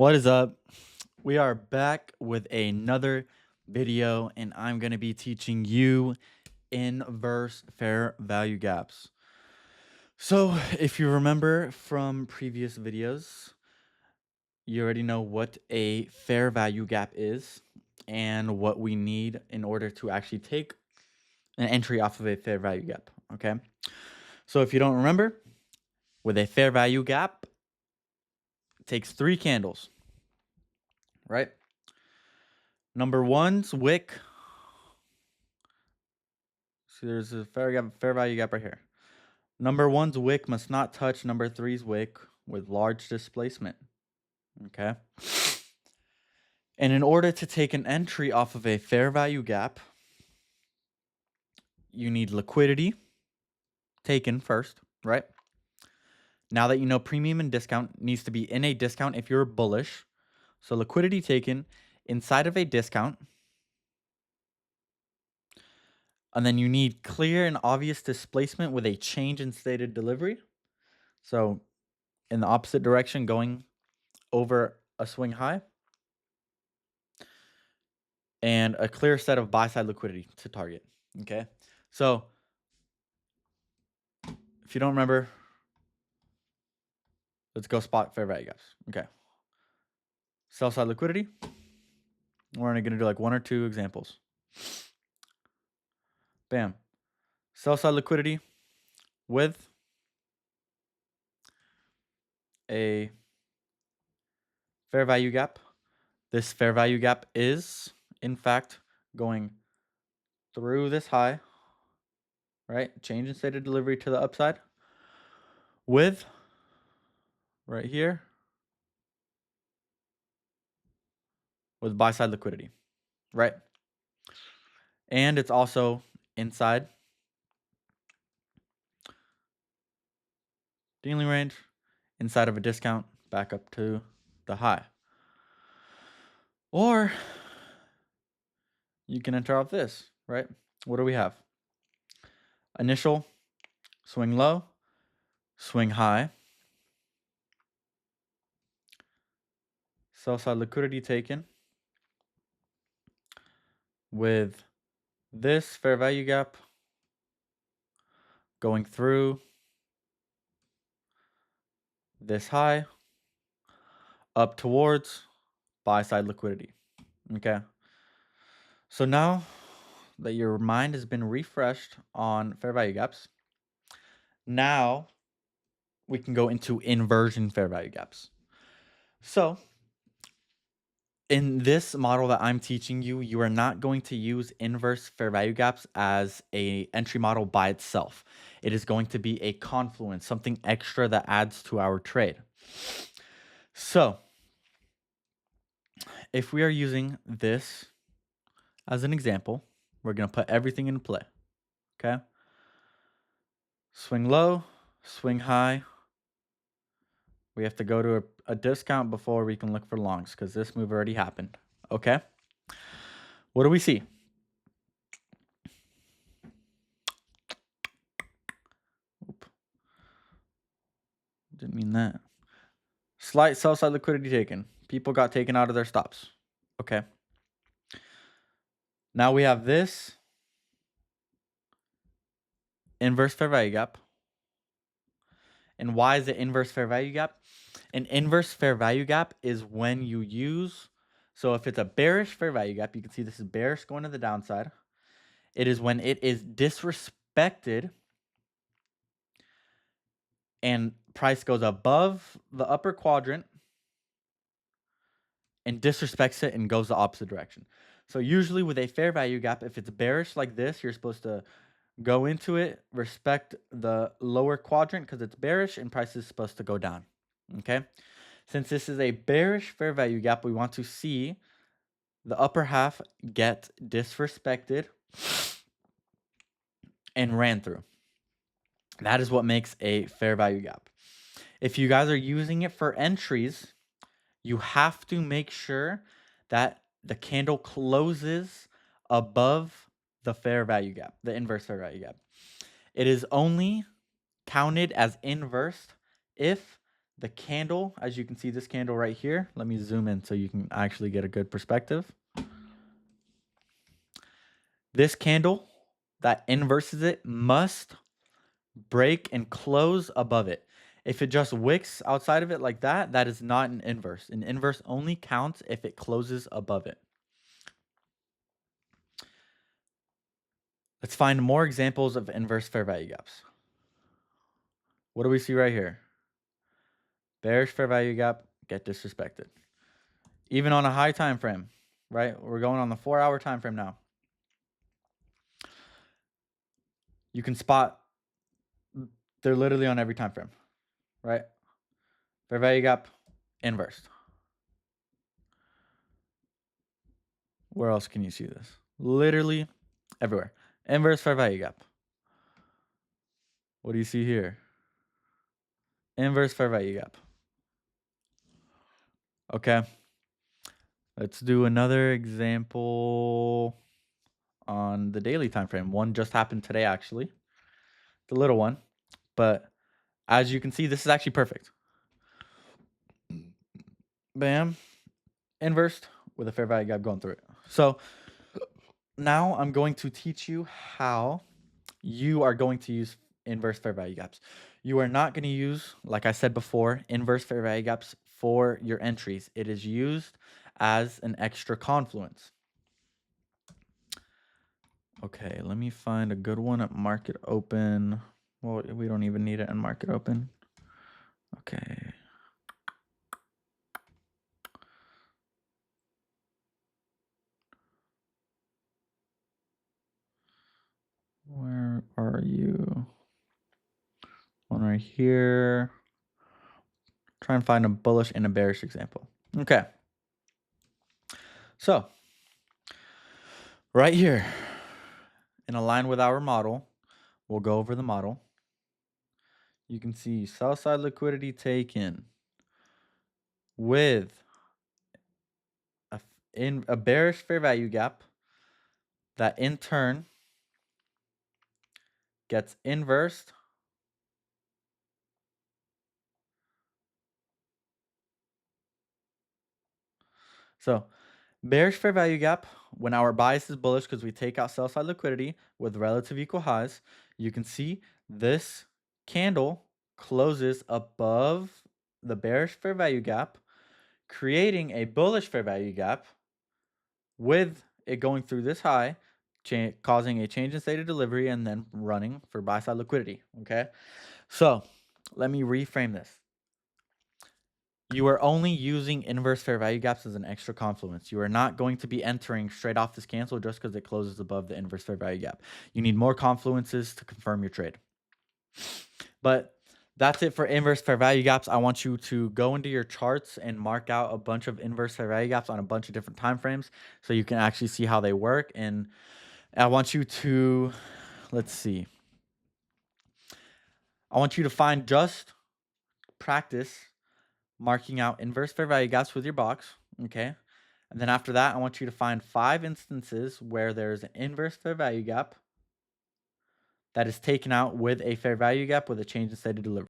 What is up? We are back with another video, and I'm going to be teaching you inverse fair value gaps. So, if you remember from previous videos, you already know what a fair value gap is and what we need in order to actually take an entry off of a fair value gap. Okay. So, if you don't remember, with a fair value gap, it takes 3 candles, right? Number one's wick. See, there's a fair value gap right here. Number one's wick must not touch number three's wick with large displacement. Okay. And in order to take an entry off of a fair value gap, you need liquidity taken first, right? Now that you know premium and discount needs to be in a discount if you're bullish. So liquidity taken inside of a discount. And then you need clear and obvious displacement with a change in stated delivery. So in the opposite direction, going over a swing high. And a clear set of buy side liquidity to target. Okay. So if you don't remember, let's go spot fair value gaps. Okay. Sell side liquidity. We're only going to do like 1 or 2 examples. Bam. Sell side liquidity with a fair value gap. This fair value gap is, in fact, going through this high, right? Change in state of delivery to the upside with right here with buy side liquidity, right? And it's also inside dealing range, inside of a discount, back up to the high. Or you can enter off this, right? What do we have? Initial, swing low, swing high, sell side liquidity taken with this fair value gap going through this high up towards buy side liquidity. Okay. So now that your mind has been refreshed on fair value gaps, now we can go into inversion fair value gaps. So in this model that I'm teaching you, you are not going to use inverse fair value gaps as a entry model by itself. It is going to be a confluence, something extra that adds to our trade. So if we are using this as an example, we're going to put everything into play. Okay. Swing low, swing high. We have to go to a discount before we can look for longs because this move already happened. Okay. What do we see? Oop. Didn't mean that. Slight sell side liquidity taken. People got taken out of their stops. Okay. Now we have this inverse fair value gap. And why is it inverse fair value gap? An inverse fair value gap is when you use, so if it's a bearish fair value gap, you can see this is bearish going to the downside. It is when it is disrespected and price goes above the upper quadrant and disrespects it and goes the opposite direction. So usually with a fair value gap, if it's bearish like this, you're supposed to go into it, respect the lower quadrant because it's bearish and price is supposed to go down. Okay. Since this is a bearish fair value gap, we want to see the upper half get disrespected and ran through. That is what makes a fair value gap. If you guys are using it for entries, you have to make sure that the candle closes above the fair value gap, the inverse fair value gap. It is only counted as inverse if the candle, as you can see this candle right here. Let me zoom in so you can actually get a good perspective. This candle that inverses it must break and close above it. If it just wicks outside of it like that, that is not an inverse. An inverse only counts if it closes above it. Let's find more examples of inverse fair value gaps. What do we see right here? Bearish fair value gap, get disrespected. Even on a high time frame, right? We're going on the 4-hour time frame now. You can spot they're literally on every time frame, right? Fair value gap, inversed. Where else can you see this? Literally everywhere. Inverse fair value gap. What do you see here? Inverse fair value gap. Okay. Let's do another example on the daily time frame. One just happened today, actually. The little one. But as you can see, this is actually perfect. Bam. Inversed with a fair value gap going through it. So now I'm going to teach you how you are going to use inverse fair value gaps. You are not going to use, like I said before, inverse fair value gaps for your entries. It is used as an extra confluence. Okay, let me find a good one at market open. Well, we don't even need it in market open. Okay. Where are you? One right here. Try and find a bullish and a bearish example. Okay. So, right here, in a line with our model, we'll go over the model. You can see sell side liquidity taken with a bearish fair value gap that in turn gets inversed so bearish fair value gap, when our bias is bullish because we take out sell side liquidity with relative equal highs, you can see this candle closes above the bearish fair value gap, creating a bullish fair value gap with it going through this high, causing a change in state of delivery and then running for buy side liquidity. Okay, so let me reframe this. You are only using inverse fair value gaps as an extra confluence. You are not going to be entering straight off this cancel just because it closes above the inverse fair value gap. You need more confluences to confirm your trade. But that's it for inverse fair value gaps. I want you to go into your charts and mark out a bunch of inverse fair value gaps on a bunch of different time frames so you can actually see how they work. And I want you to, let's see. I want you to find just practice marking out inverse fair value gaps with your box, okay? And then after that, I want you to find 5 instances where there's an inverse fair value gap that is taken out with a fair value gap with a change in state of delivery.